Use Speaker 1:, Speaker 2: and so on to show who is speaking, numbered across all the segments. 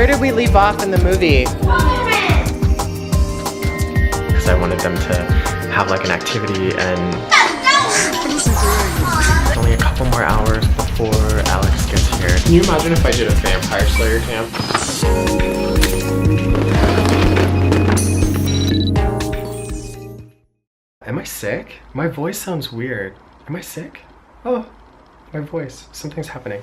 Speaker 1: Where did we leave off in the movie? Because I wanted them to have like an activity and only a couple more hours before Alex gets here. Can you imagine if I did a Vampire Slayer camp? Am I sick? My voice sounds weird. Am I sick? Oh, my voice. Something's happening.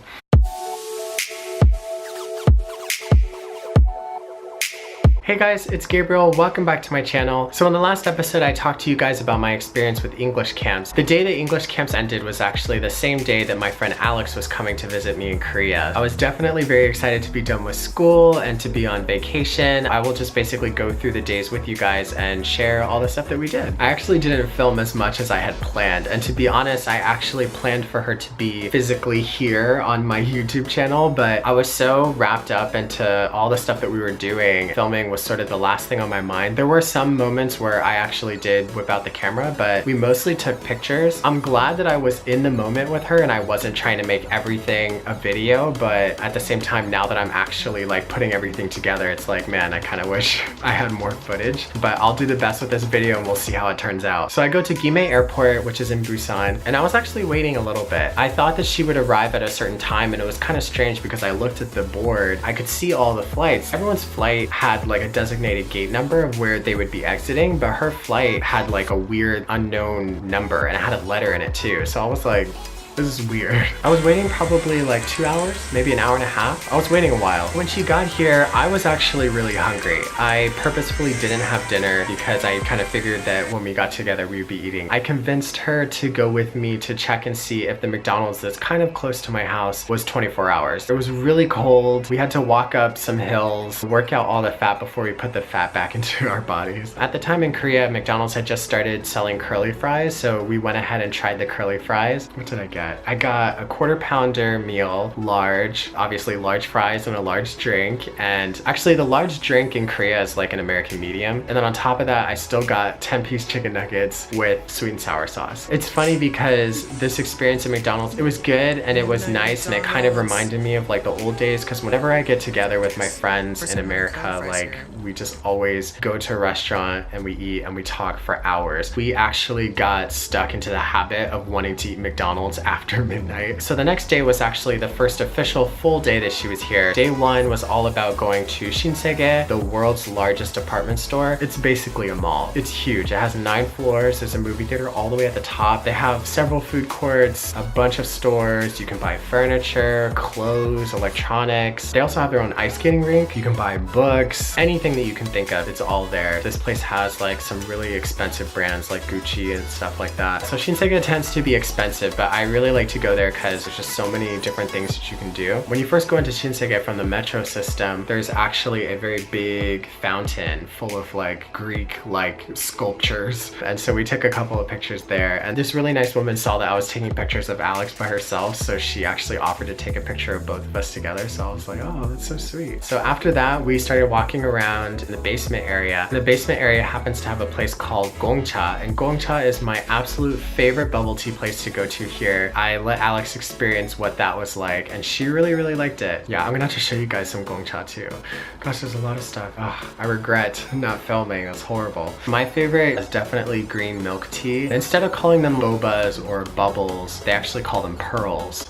Speaker 1: Hey guys, it's Gabriel. Welcome back to my channel. So in the last episode, I talked to you guys about my experience with English camps. The day that English camps ended was actually the same day that my friend Alex was coming to visit me in Korea. I was definitely very excited to be done with school and to be on vacation. I will just basically go through the days with you guys and share all the stuff that we did. I actually didn't film as much as I had planned. And to be honest, I actually planned for her to be physically here on my YouTube channel, but I was so wrapped up into all the stuff that we were doing. Filming was sort of the last thing on my mind. There were some moments where I actually did whip out the camera, but we mostly took pictures. I'm glad that I was in the moment with her and I wasn't trying to make everything a video, but at the same time, now that I'm actually like putting everything together, it's like, man, I kind of wish I had more footage, but I'll do the best with this video and we'll see how it turns out. So I go to Gimhae Airport, which is in Busan, and I was actually waiting a little bit. I thought that she would arrive at a certain time, and it was kind of strange because I looked at the board. I could see all the flights. Everyone's flight had like a designated gate number of where they would be exiting, but her flight had like a weird unknown number and it had a letter in it too. So I was like, this is weird. I was waiting probably like 2 hours, maybe an hour and a half. I was waiting a while. When she got here, I was actually really hungry. I purposefully didn't have dinner because I kind of figured that when we got together, we would be eating. I convinced her to go with me to check and see if the McDonald's that's kind of close to my house was 24 hours. It was really cold. We had to walk up some hills, work out all the fat before we put the fat back into our bodies. At the time in Korea, McDonald's had just started selling curly fries, so we went ahead and tried the curly fries. What did I get? I got a quarter pounder meal, large, obviously large fries and a large drink. And actually the large drink in Korea is like an American medium. And then on top of that, I still got 10-piece chicken nuggets with sweet and sour sauce. It's funny because this experience at McDonald's, it was good and it was nice, and it kind of reminded me of like the old days, because whenever I get together with my friends in America, like we just always go to a restaurant and we eat and we talk for hours. We actually got stuck into the habit of wanting to eat McDonald's after midnight. So the next day was actually the first official full day that she was here. Day one was all about going to Shinsegae, the world's largest department store. It's basically a mall. It's huge. It has 9 floors. There's a movie theater all the way at the top. They have several food courts, a bunch of stores. You can buy furniture, clothes, electronics. They also have their own ice skating rink. You can buy books, anything that you can think of, it's all there. This place has like some really expensive brands like Gucci and stuff like that. So Shinsegae tends to be expensive, but I really like to go there because there's just so many different things that you can do. When you first go into Shinsegae from the metro system, there's actually a very big fountain full of like Greek-like sculptures. And so we took a couple of pictures there. And this really nice woman saw that I was taking pictures of Alex by herself, so she actually offered to take a picture of both of us together. So I was like, oh, that's so sweet. So after that, we started walking around in the basement area. The basement area happens to have a place called Gongcha, and Gongcha is my absolute favorite bubble tea place to go to here. I let Alex experience what that was like, and she really liked it. Yeah, I'm gonna have to show you guys some Gongcha too. Gosh, there's a lot of stuff. Oh, I regret not filming. That's horrible. My favorite is definitely green milk tea. Instead of calling them bobas or bubbles, they actually call them pearls.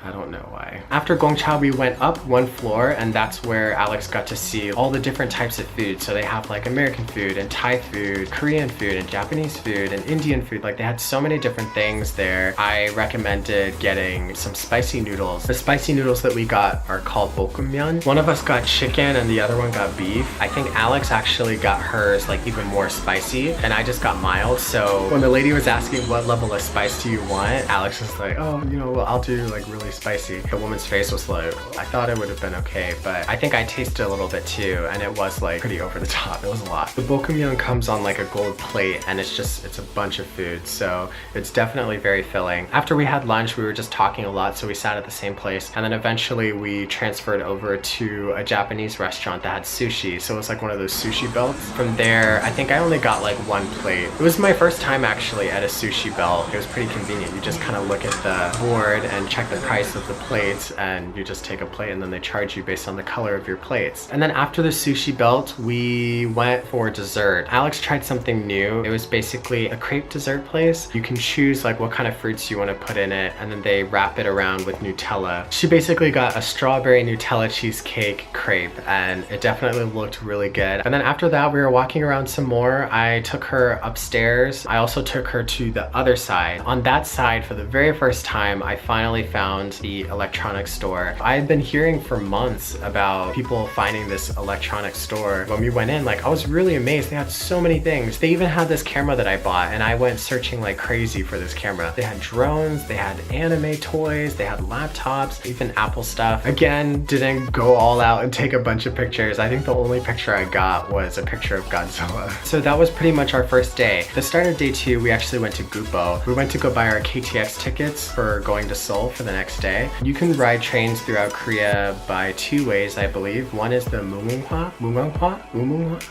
Speaker 1: I don't know why. After Gongcha, we went up 1 floor, and that's where Alex got to see all the different types of food. So they have like American food and Thai food, Korean food and Japanese food and Indian food. Like they had so many different things there. I recommended getting some spicy noodles. The spicy noodles that we got are called bokkeummyeon. One of us got chicken and the other one got beef. I think Alex actually got hers like even more spicy, and I just got mild. So when the lady was asking what level of spice do you want, Alex was like, oh, you know, well, I'll do like really spicy. The woman's face was like, I thought it would have been okay, but I think I tasted a little bit too, and it was like pretty over the top. It was a lot. The bokkeummyeon comes on like a gold plate, and it's a bunch of food, so it's definitely very filling. After we had lunch, we were just talking a lot, so we sat at the same place, and then eventually we transferred over to a Japanese restaurant that had sushi, so it was like one of those sushi belts. From there, I think I only got like 1 plate. It was my first time actually at a sushi belt. It was pretty convenient. You just kind of look at the board and check the price price of the plates, and you just take a plate and then they charge you based on the color of your plates. And then after the sushi belt, we went for dessert. Alex tried something new. It was basically a crepe dessert place. You can choose like what kind of fruits you want to put in it, and then they wrap it around with Nutella. She basically got a strawberry Nutella cheesecake crepe, and it definitely looked really good. And then after that, we were walking around some more. I took her upstairs. I also took her to the other side. On that side, for the very first time, I finally found the electronics store. I've been hearing for months about people finding this electronics store. When we went in, like, I was really amazed. They had so many things. They even had this camera that I bought, and I went searching like crazy for this camera. They had drones, they had anime toys, they had laptops, even Apple stuff. Again, didn't go all out and take a bunch of pictures. I think the only picture I got was a picture of Godzilla. So that was pretty much our first day. The start of day 2, we actually went to Gupo. We went to go buy our KTX tickets for going to Seoul for the next day. You can ride trains throughout Korea by 2 ways, I believe. One is the Mumunghwa?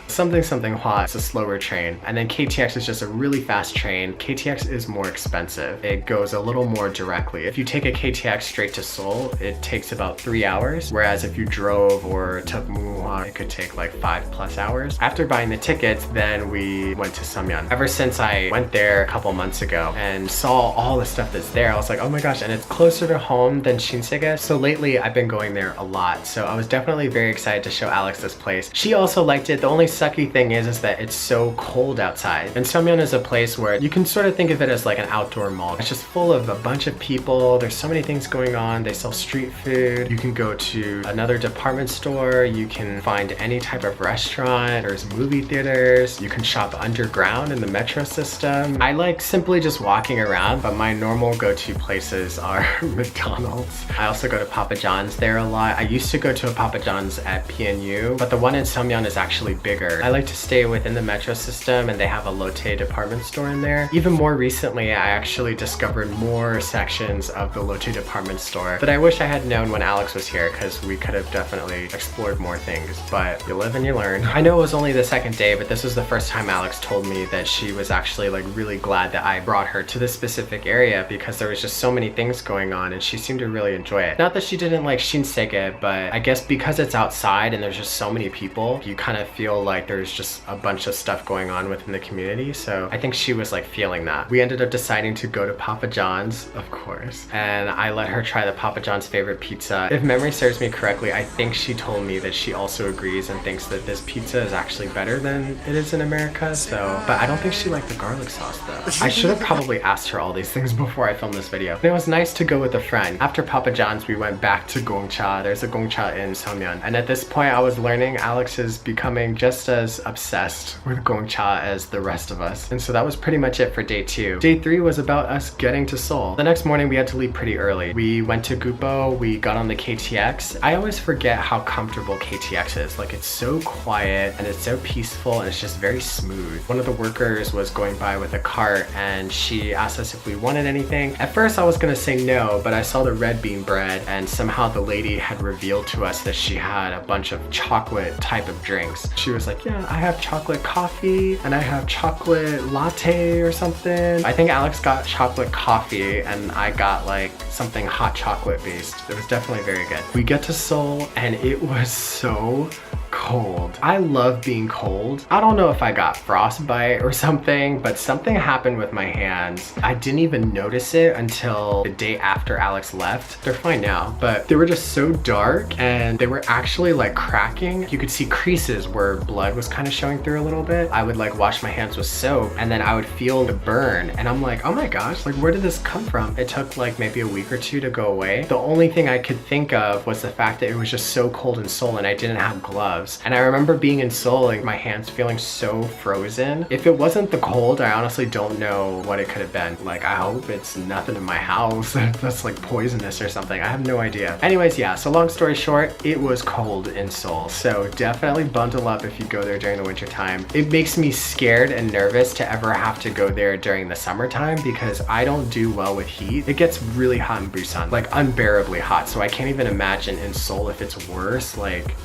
Speaker 1: Something Hwa. It's a slower train. And then KTX is just a really fast train. KTX is more expensive. It goes a little more directly. If you take a KTX straight to Seoul, it takes about 3 hours. Whereas if you drove or took Mumunghwa, it could take like 5+ hours. After buying the tickets, then we went to Samyeon. Ever since I went there a couple months ago and saw all the stuff that's there, I was like, oh my gosh, and it's closer to home than Shinsegae. So lately I've been going there a lot. So I was definitely very excited to show Alex this place. She also liked it. The only sucky thing is that it's so cold outside. And Samyeon is a place where you can sort of think of it as like an outdoor mall. It's just full of a bunch of people. There's so many things going on. They sell street food. You can go to another department store. You can find any type of restaurant. There's movie theaters. You can shop underground in the metro system. I like simply just walking around, but my normal go-to places are McDonald's. I also go to Papa John's there a lot. I used to go to a Papa John's at PNU, but the one in Samyeon is actually bigger. I like to stay within the metro system, and they have a Lotte department store in there. Even more recently, I actually discovered more sections of the Lotte department store that I wish I had known when Alex was here, because we could have definitely explored more things, but you live and you learn. I know it was only the second day, but this was the first time Alex told me that she was actually like really glad that I brought her to this specific area, because there was just so many things going on and she seemed to really enjoy it. Not that she didn't like Shinsegae, but I guess because it's outside and there's just so many people, you kind of feel like there's just a bunch of stuff going on within the community. So I think she was like feeling that. We ended up deciding to go to Papa John's, of course, and I let her try the Papa John's favorite pizza. If memory serves me correctly, I think she told me that she also agrees and thinks that this pizza is actually better than it is in America. So, but I don't think she liked the garlic sauce though. I should have probably asked her all these things before I filmed this video. And it was nice to go with a friend. After Papa John's, we went back to Gongcha. There's a Gongcha in Samyeon. And at this point, I was learning Alex is becoming just as obsessed with Gongcha as the rest of us. And so that was pretty much it for day 2. Day 3 was about us getting to Seoul. The next morning, we had to leave pretty early. We went to Gupo, we got on the KTX. I always forget how comfortable KTX is. Like, it's so quiet and it's so peaceful and it's just very smooth. One of the workers was going by with a cart and she asked us if we wanted anything. At first I was gonna say no, but I saw the red bean bread and somehow the lady had revealed to us that she had a bunch of chocolate type of drinks. She was like, yeah, I have chocolate coffee and I have chocolate latte or something. I think Alex got chocolate coffee and I got like something hot chocolate based. It was definitely very good. We get to Seoul and it was so cold. I love being cold. I don't know if I got frostbite or something, but something happened with my hands. I didn't even notice it until the day after Alex left. They're fine now, but they were just so dark and they were actually like cracking. You could see creases where blood was kind of showing through a little bit. I would like wash my hands with soap and then I would feel the burn and I'm like, oh my gosh, like where did this come from? It took like maybe a week or 2 to go away. The only thing I could think of was the fact that it was just so cold in Seoul and I didn't have gloves. And I remember being in Seoul and my hands feeling so frozen. If it wasn't the cold, I honestly don't know what it could have been. Like, I hope it's nothing in my house that's like poisonous or something. I have no idea. Anyways, yeah, so long story short, it was cold in Seoul. So definitely bundle up if you go there during the winter time. It makes me scared and nervous to ever have to go there during the summertime because I don't do well with heat. It gets really hot in Busan, like unbearably hot. So I can't even imagine in Seoul if it's worse. Like,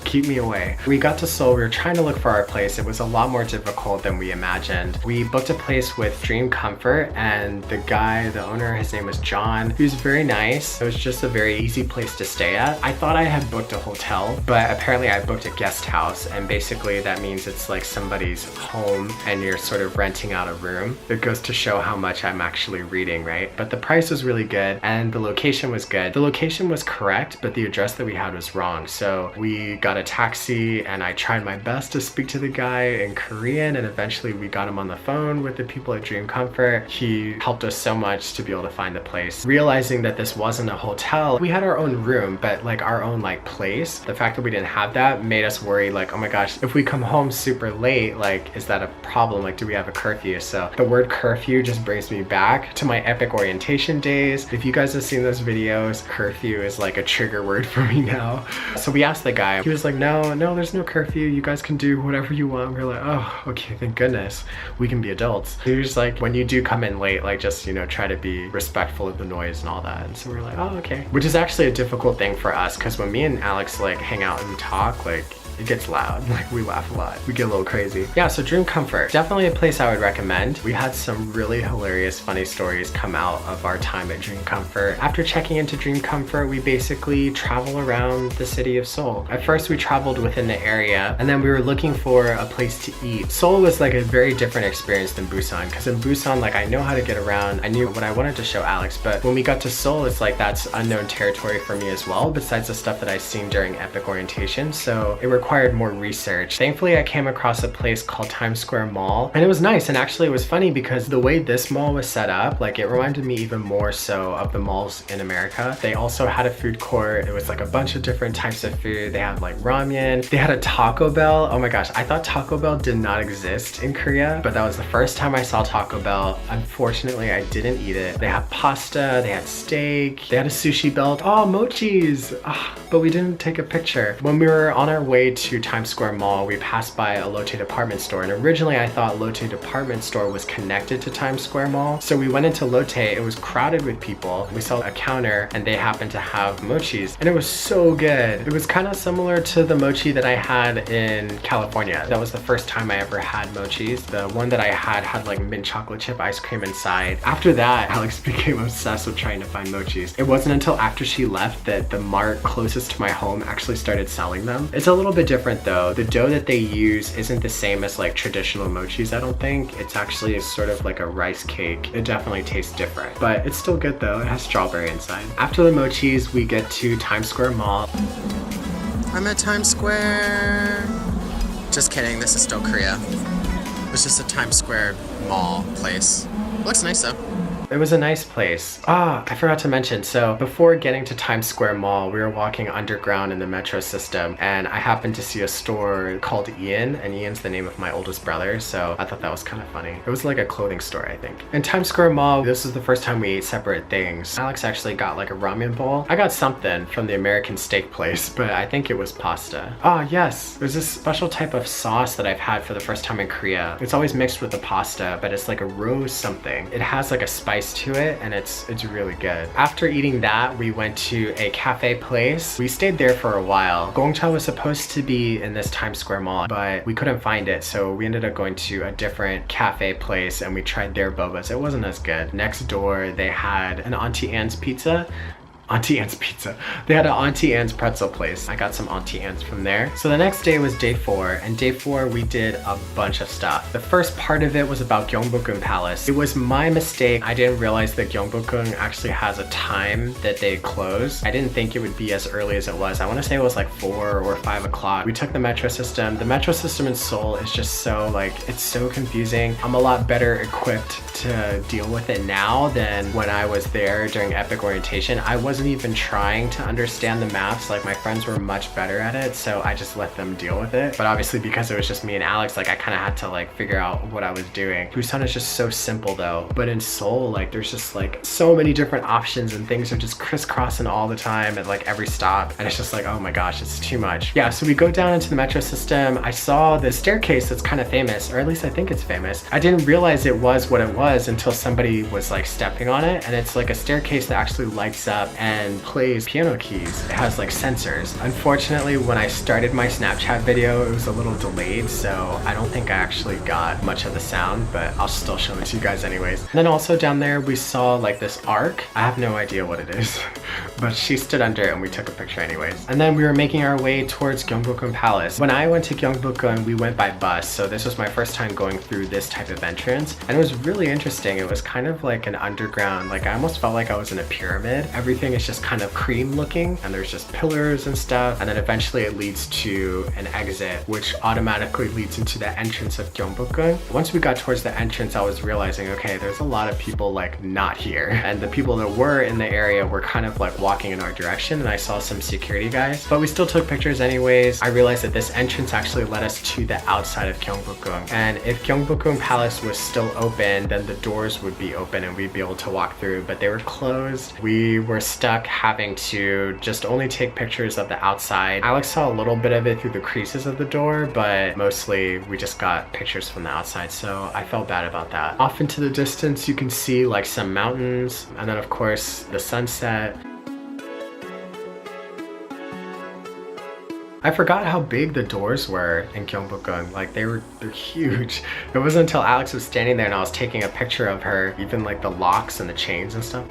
Speaker 1: keep me away. We got to Seoul, we were trying to look for our place. It was a lot more difficult than we imagined. We booked a place with Dream Comfort, and the guy, the owner, his name was John. He was very nice. It was just a very easy place to stay at. I thought I had booked a hotel, but apparently I booked a guest house, and basically that means it's like somebody's home and you're sort of renting out a room. It goes to show how much I'm actually reading, right? But the price was really good and the location was good. The location was correct, but the address that we had was wrong. So we got a taxi and I tried my best to speak to the guy in Korean, and eventually we got him on the phone with the people at Dream Comfort. He helped us so much to be able to find the place. Realizing that this wasn't a hotel, we had our own room, but like our own like place. The fact that we didn't have that made us worry, like, oh my gosh, if we come home super late, like, is that a problem? Like, do we have a curfew? So the word curfew just brings me back to my epic orientation days. If you guys have seen those videos, curfew is like a trigger word for me now. So we asked the guy, he was like, no, there's no curfew. You guys can do whatever you want. We're like, oh, okay, thank goodness. We can be adults. He was like, when you do come in late, like just, you know, try to be respectful of the noise and all that. And so we're like, oh, okay. Which is actually a difficult thing for us, because when me and Alex like hang out and talk, like, it gets loud. Like, we laugh a lot. We get a little crazy. Yeah, so Dream Comfort, definitely a place I would recommend. We had some really hilarious, funny stories come out of our time at Dream Comfort. After checking into Dream Comfort, we basically travel around the city of Seoul. At first, we traveled within the area, and then we were looking for a place to eat. Seoul was like a very different experience than Busan, because in Busan, like, I know how to get around. I knew what I wanted to show Alex, but when we got to Seoul, it's like that's unknown territory for me as well, besides the stuff that I've seen during Epic Orientation. So it required more research. Thankfully, I came across a place called Times Square Mall, and it was nice. And actually it was funny because the way this mall was set up, like, it reminded me even more so of the malls in America. They also had a food court. It was like a bunch of different types of food. They had like ramen. They had a Taco Bell. Oh my gosh, I thought Taco Bell did not exist in Korea, but that was the first time I saw Taco Bell. Unfortunately, I didn't eat it. They had pasta, they had steak, they had a sushi belt. Oh, mochis. But we didn't take a picture. When we were on our way to Times Square Mall, we passed by a Lotte department store, and originally I thought Lotte department store was connected to Times Square Mall. So we went into Lotte. It was crowded with people. We saw a counter and they happened to have mochis, and it was so good. It was kind of similar to the mochi that I had in California. That was the first time I ever had mochis. The one that I had like mint chocolate chip ice cream inside. After that, Alex became obsessed with trying to find mochis. It wasn't until after she left that the mart closest to my home actually started selling them. It's a little bit different though. The dough that they use isn't the same as like traditional mochis, I don't think. It's actually sort of like a rice cake. It definitely tastes different, but it's still good though. It has strawberry inside. After the mochis, we get to Times Square Mall. I'm at Times Square. Just kidding, this is still Korea. It's just a Times Square mall place. Looks nice though. It was a nice place. I forgot to mention, so before getting to Times Square Mall, we were walking underground in the metro system, and I happened to see a store called Ian, and Ian's the name of my oldest brother, so I thought that was kind of funny. It was like a clothing store, I think. In Times Square Mall, this was the first time we ate separate things. Alex actually got like a ramen bowl. I got something from the American steak place, but I think it was pasta. Yes, there's this special type of sauce that I've had for the first time in Korea. It's always mixed with the pasta, but it's like a rose something. It has like a spice to it, and it's really good. After eating that, we went to a cafe place. We stayed there for a while. Gongcha was supposed to be in this Times Square Mall, but we couldn't find it, so we ended up going to a different cafe place and we tried their bobas. It wasn't as good. Next door, they had an Auntie Anne's pizza. Auntie Anne's pizza. They had an Auntie Anne's pretzel place. I got some Auntie Anne's from there. So the next day was day 4, and day 4 we did a bunch of stuff. The first part of it was about Gyeongbokgung Palace. It was my mistake. I didn't realize that Gyeongbokgung actually has a time that they close. I didn't think it would be as early as it was. I want to say it was like 4 or 5 o'clock. We took the metro system. The metro system in Seoul is just so like, it's so confusing. I'm a lot better equipped to deal with it now than when I was there during Epic Orientation. I wasn't even trying to understand the maps. Like, my friends were much better at it, so I just let them deal with it. But obviously, because it was just me and Alex, like, I kind of had to like figure out what I was doing. Busan is just so simple though, but in Seoul, like, there's just like so many different options and things are just crisscrossing all the time at like every stop, and it's just like, oh my gosh, it's too much. Yeah, so we go down into the metro system. I saw the staircase that's kind of famous, or at least I think it's famous. I didn't realize it was what it was until somebody was like stepping on it, and it's like a staircase that actually lights up, and and plays piano keys. It has like sensors. Unfortunately, when I started my Snapchat video, it was a little delayed, so I don't think I actually got much of the sound, but I'll still show it to you guys anyways. And then also down there, we saw like this arc. I have no idea what it is, but she stood under it and we took a picture anyways. And then we were making our way towards Gyeongbokgung Palace. When I went to Gyeongbokgung, we went by bus, so this was my first time going through this type of entrance, and it was really interesting. It was kind of like an underground, like I almost felt like I was in a pyramid. Everything is just kind of cream looking, and there's just pillars and stuff, and then eventually it leads to an exit, which automatically leads into the entrance of Gyeongbokgung. Once we got towards the entrance, I was realizing, okay, there's a lot of people like not here, and the people that were in the area were kind of like walking in our direction, and I saw some security guys, but we still took pictures anyways. I realized that this entrance actually led us to the outside of Gyeongbokgung, and if Gyeongbokgung Palace was still open, then the doors would be open and we'd be able to walk through, but they were closed. We were stuck having to just only take pictures of the outside. Alex saw a little bit of it through the creases of the door, but mostly we just got pictures from the outside, so I felt bad about that. Off into the distance, you can see like some mountains, and then of course the sunset. I forgot how big the doors were in Gyeongbokgung. Like they're huge. It wasn't until Alex was standing there and I was taking a picture of her, even like the locks and the chains and stuff.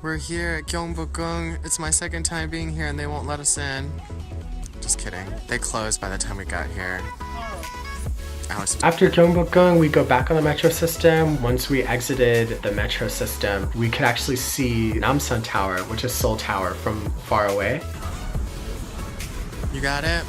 Speaker 1: We're here at Gyeongbokgung. It's my second time being here and they won't let us in. Just kidding. They closed by the time we got here. After Gyeongbokgung, we go back on the metro system. Once we exited the metro system, we could actually see Namsan Tower, which is Seoul Tower, from far away. You got it?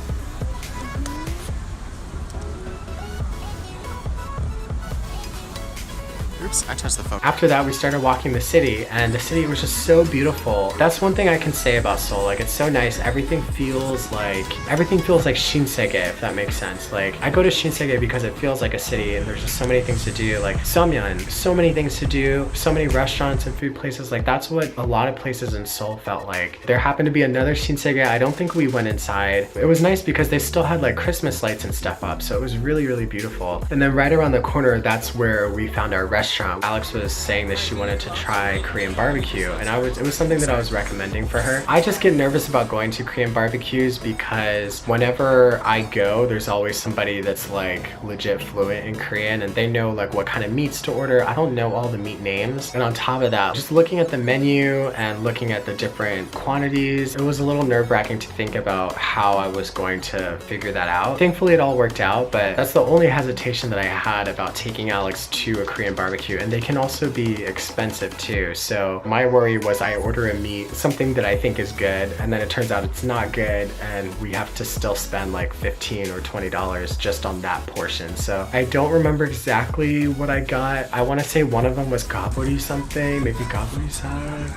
Speaker 1: Oops, I touched the phone. After that, we started walking the city, and the city was just so beautiful. That's one thing I can say about Seoul. Like, it's so nice. Everything feels like Shinsegae, if that makes sense. Like, I go to Shinsegae because it feels like a city, and there's just so many things to do. Like, Seomyeon, so many things to do, so many restaurants and food places. Like, that's what a lot of places in Seoul felt like. There happened to be another Shinsegae. I don't think we went inside. It was nice because they still had like Christmas lights and stuff up, so it was really, really beautiful. And then right around the corner, that's where we found our restaurant. Alex was saying that she wanted to try Korean barbecue, and it was something that I was recommending for her. I just get nervous about going to Korean barbecues because whenever I go, there's always somebody that's like legit fluent in Korean and they know like what kind of meats to order. I don't know all the meat names, and on top of that, just looking at the menu and looking at the different quantities, it was a little nerve-wracking to think about how I was going to figure that out. Thankfully, it all worked out, but that's the only hesitation that I had about taking Alex to a Korean barbecue. And they can also be expensive too. So my worry was I order a meat, something that I think is good, and then it turns out it's not good, and we have to still spend like $15 or $20 just on that portion. So I don't remember exactly what I got. I want to say one of them was gaburi something, maybe gaburi-san.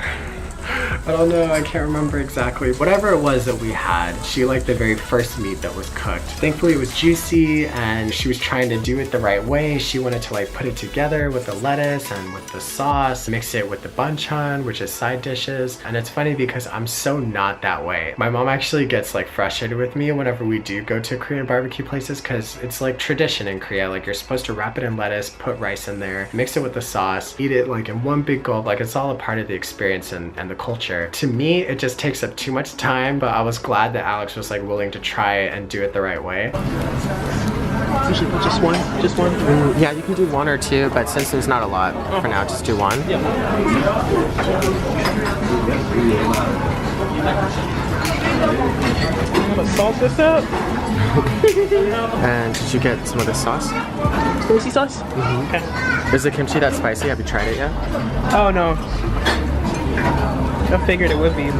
Speaker 1: I don't know, I can't remember exactly. Whatever it was that we had, she liked the very first meat that was cooked. Thankfully it was juicy and she was trying to do it the right way. She wanted to like put it together with the lettuce and with the sauce, mix it with the banchan, which is side dishes. And it's funny because I'm so not that way. My mom actually gets like frustrated with me whenever we do go to Korean barbecue places because it's like tradition in Korea. Like you're supposed to wrap it in lettuce, put rice in there, mix it with the sauce, eat it like in one big gulp. Like it's all a part of the experience and the culture. To me, it just takes up too much time, but I was glad that Alex was like willing to try it and do it the right way. Just one? Just one? Yeah, you can do one or two, but since there's not a lot for now, just do one. Yeah.
Speaker 2: I'm gonna salt this up.
Speaker 1: And did you get some of the sauce?
Speaker 2: Spicy sauce?
Speaker 1: Okay. Is the kimchi that spicy? Have you tried it yet?
Speaker 2: Oh no. I figured it would be, but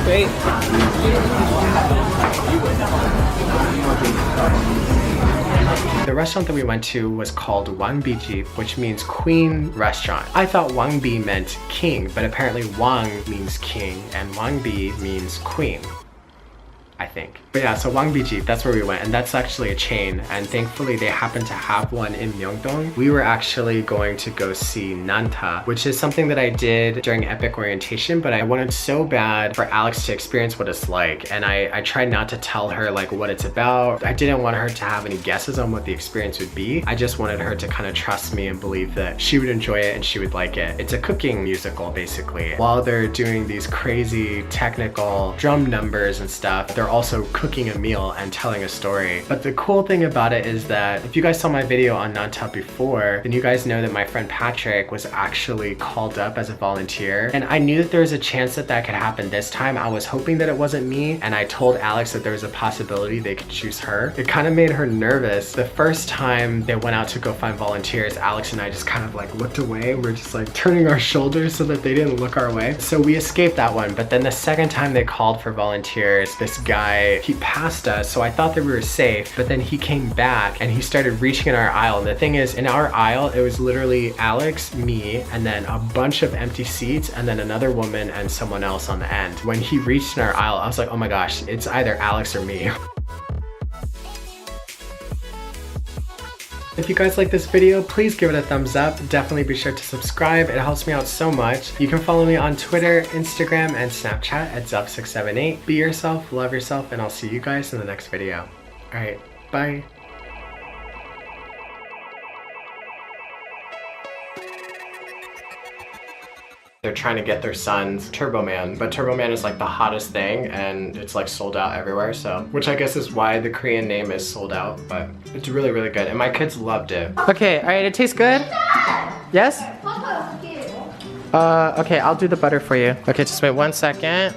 Speaker 2: wait.
Speaker 1: The restaurant that we went to was called Wangbiji, which means Queen Restaurant. I thought Wangbi meant king, but apparently Wang means king and Wangbi means queen. I think. But yeah, so Wangbiji, that's where we went, and that's actually a chain, and thankfully they happen to have one in Myeongdong. We were actually going to go see Nanta, which is something that I did during Epic orientation, but I wanted so bad for Alex to experience what it's like, and I tried not to tell her like what it's about. I didn't want her to have any guesses on what the experience would be. I just wanted her to kind of trust me and believe that she would enjoy it and she would like it. It's a cooking musical basically. While they're doing these crazy technical drum numbers and stuff, they're also cooking a meal and telling a story. But the cool thing about it is that if you guys saw my video on Nanta before, then you guys know that my friend Patrick was actually called up as a volunteer, and I knew that there was a chance that that could happen this time. I was hoping that it wasn't me, and I told Alex that there was a possibility they could choose her. It kind of made her nervous. The first time they went out to go find volunteers, Alex and I just kind of like looked away. We're just like turning our shoulders so that they didn't look our way. So we escaped that one. But then the second time they called for volunteers, this guy, he passed us, so I thought that we were safe, but then he came back and he started reaching in our aisle. And the thing is, in our aisle, it was literally Alex, me, and then a bunch of empty seats, and then another woman and someone else on the end. When he reached in our aisle, I was like, oh my gosh, it's either Alex or me. If you guys like this video, please give it a thumbs up. Definitely be sure to subscribe. It helps me out so much. You can follow me on Twitter, Instagram, and Snapchat at Zup678. Be yourself, love yourself, and I'll see you guys in the next video. All right, bye. They're trying to get their son's Turbo Man, but Turbo Man is like the hottest thing and it's like sold out everywhere, so, which I guess is why the Korean name is sold out, but it's really, really good and my kids loved it. Okay, all right, it tastes good? Yes? Okay, I'll do the butter for you. Okay, just wait 1 second.